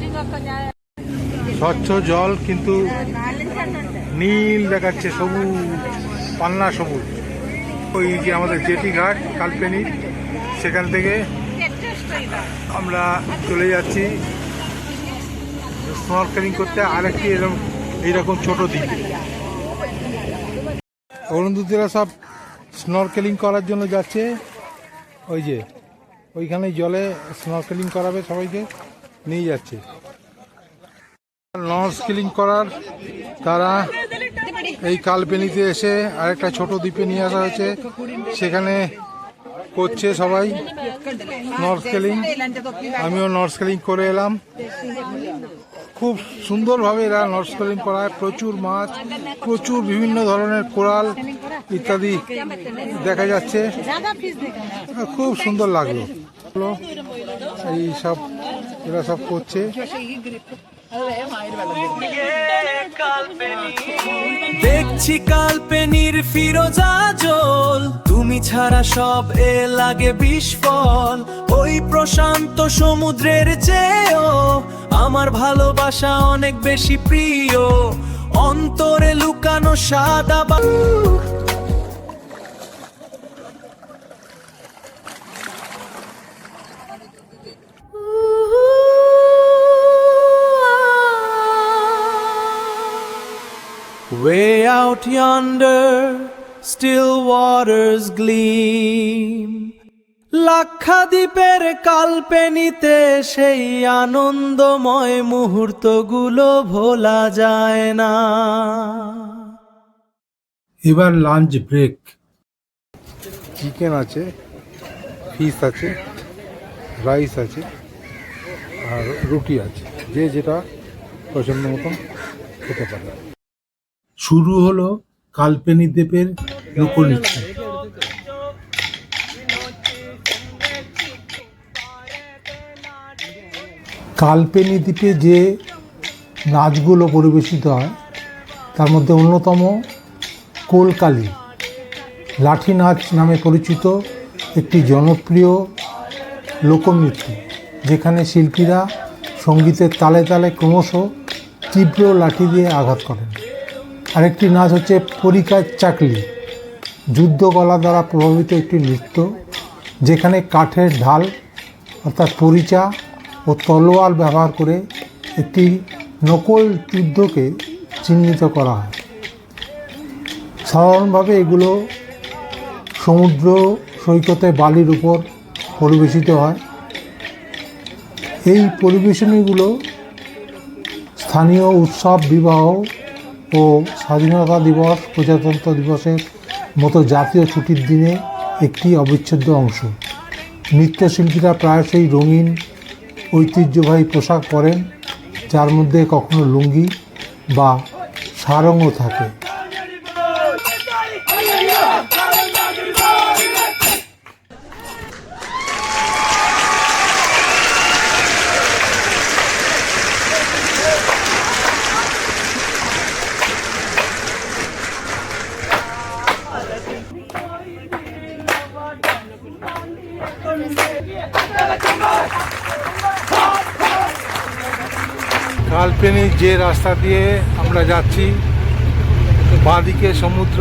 স্বচ্ছ জল কিন্তু নীল দেখাচ্ছে, সবুজ, পান্না সবুজ। ওই যে আমাদের জেটি ঘাট কালপেনি, সেখান থেকে আমরা চলে যাচ্ছি স্নরকেলিং করতে আরেকটি এইরকম ছোট দ্বীপ। অরুন্ধতীরা সব স্নরকেলিং করার জন্য যাচ্ছে। ওই যে ওইখানে জলে স্নরকেলিং করাবে, সবাইকে নিয়ে যাচ্ছে। স্নরকেলিং করার তারা এই কালপেনিতে এসে আরেকটা ছোট দ্বীপে নিয়ে আসা হয়েছে, সেখানে করছে সবাই স্নরকেলিং। আমিও স্নরকেলিং করে এলাম। খুব সুন্দরভাবে এরা স্নরকেলিং করায়। প্রচুর মাছ, প্রচুর বিভিন্ন ধরনের কোরাল ইত্যাদি দেখা যাচ্ছে। খুব সুন্দর লাগলো। এই সব এরা সব করছে। দেখছি কালপেনির ফিরোজা জল, তুমি ছাড়া সব এ লাগে বিস্ফল। ওই প্রশান্ত সমুদ্রের চেয়েও আমার ভালোবাসা অনেক বেশি প্রিয়। অন্তরে লুকানো সাদা Way out yonder, still waters gleam. লাক্ষাদ্বীপের কালপেনিতে সেই আনন্দময় মুহূর্তগুলো ভোলা যায় না। এবার লাঞ্চ ব্রেক। চিকেন আছে, ফিশ আছে, রাইস আছে, আর রুটি আছে। যে যেটা পছন্দ মতন খেতে পারে। শুরু হলো কালপেনি দ্বীপের লোকনৃত্য। কালপেনি দ্বীপে যে নাচগুলো পরিবেশিত হয় তার মধ্যে অন্যতম কোলকালি, লাঠি নাচ নামে পরিচিত একটি জনপ্রিয় লোকনৃত্য, যেখানে শিল্পীরা সঙ্গীতের তালে তালে ক্রমশ তীব্র লাঠি দিয়ে আঘাত করেন। আরেকটি নাচ হচ্ছে পরিকার চাকলি, যুদ্ধকলা দ্বারা প্রভাবিত একটি নৃত্য, যেখানে কাঠের ঢাল অর্থাৎ পরিচা ও তলোয়ার ব্যবহার করে একটি নকল যুদ্ধকে চিহ্নিত করা হয়। সাধারণভাবে এগুলো সমুদ্র সৈকতে বালির উপর পরিবেশিত হয়। এই পরিবেশনীগুলো স্থানীয় উৎসব, বিবাহ ও স্বাধীনতা দিবস, প্রজাতন্ত্র দিবসের মতো জাতীয় ছুটির দিনে একটি অবিচ্ছেদ্য অংশ। নৃত্যশিল্পীরা প্রায়শই রঙিন ঐতিহ্যবাহী পোশাক পরেন, যার মধ্যে কখনো লুঙ্গি বা সারংও থাকে। কালপেনি যে রাস্তা দিয়ে আমরা যাচ্ছি, বাঁদিকে সমুদ্র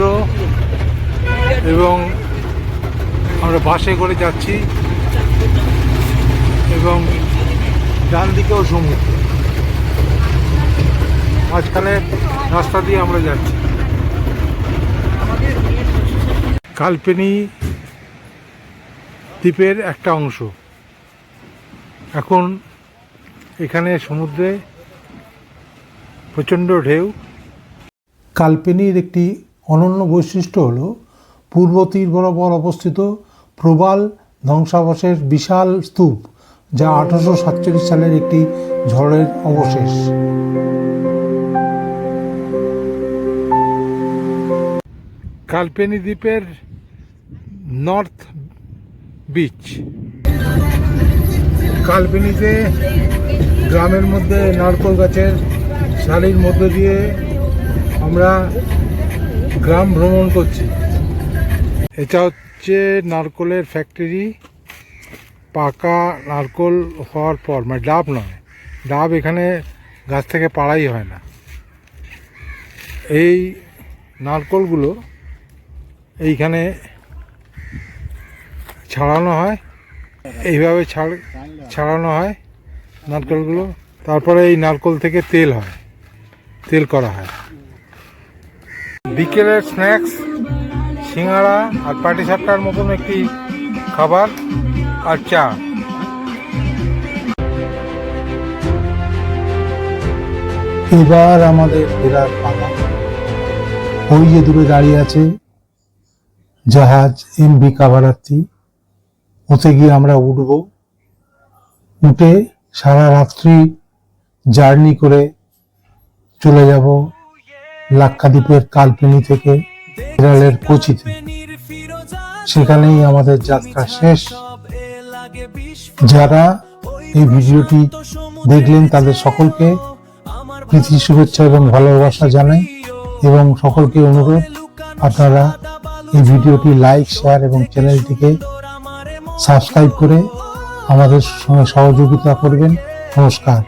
এবং আমরা বাসে করে যাচ্ছি এবং ডান দিকেও সমুদ্র, মাঝখানে রাস্তা দিয়ে আমরা যাচ্ছি। কালপেনি দ্বীপের একটা অংশ। এখন এখানে সমুদ্রে প্রচণ্ড ঢেউ। কালপেনির একটি অনন্য বৈশিষ্ট্য হল পূর্ব তীর বরাবর অবস্থিত প্রবাল ধ্বংসাবশেষ বিশাল স্তূপ, যা 1847 সালের একটি ঝড়ের অবশেষ। কালপেনি দ্বীপের নর্থ বিচ। কালপেনিতে গ্রামের মধ্যে নারকেল গাছের সারির মধ্য দিয়ে আমরা গ্রাম ভ্রমণ করছি। এটা হচ্ছে নারকেলের ফ্যাক্টরি। পাকা নারকেল হওয়ার পর, মানে ডাব নয়, ডাব এখানে গাছ থেকে পাড়াই হয় না। এই নারকেলগুলো এইখানে ছাড়ানো হয়, এইভাবে ছাড়ানো হয় নারকেলগুলো। তারপরে এই নারকেল থেকে তেল হয়, তেল করা হয়। বিকেলের স্ন্যাক্স সিঙ্গাড়া আর পাটিসাপটার মতন একটি খাবার আর চা। এবার আমাদের ফেরার পালা। ওই যে দূরে দাঁড়িয়ে আছে জাহাজ এমভি কাভারাত্রি, ওতে গিয়ে আমরা উঠব। উঠে সারা রাত্রি জার্নি করে চলে যাব লাক্ষাদ্বীপের কালপেনি থেকে কেরলের কোচিতে। সেখানেই আমাদের যাত্রা শেষ। যারা এই ভিডিওটি দেখলেন তাদের সকলকে প্রীতি শুভেচ্ছা এবং ভালোবাসা জানাই, এবং সকলকে অনুরোধ আপনারা এই ভিডিওটি লাইক, শেয়ার এবং চ্যানেলটিকে সাবস্ক্রাইব করে আমাদের সঙ্গে সহযোগিতা করবেন। নমস্কার।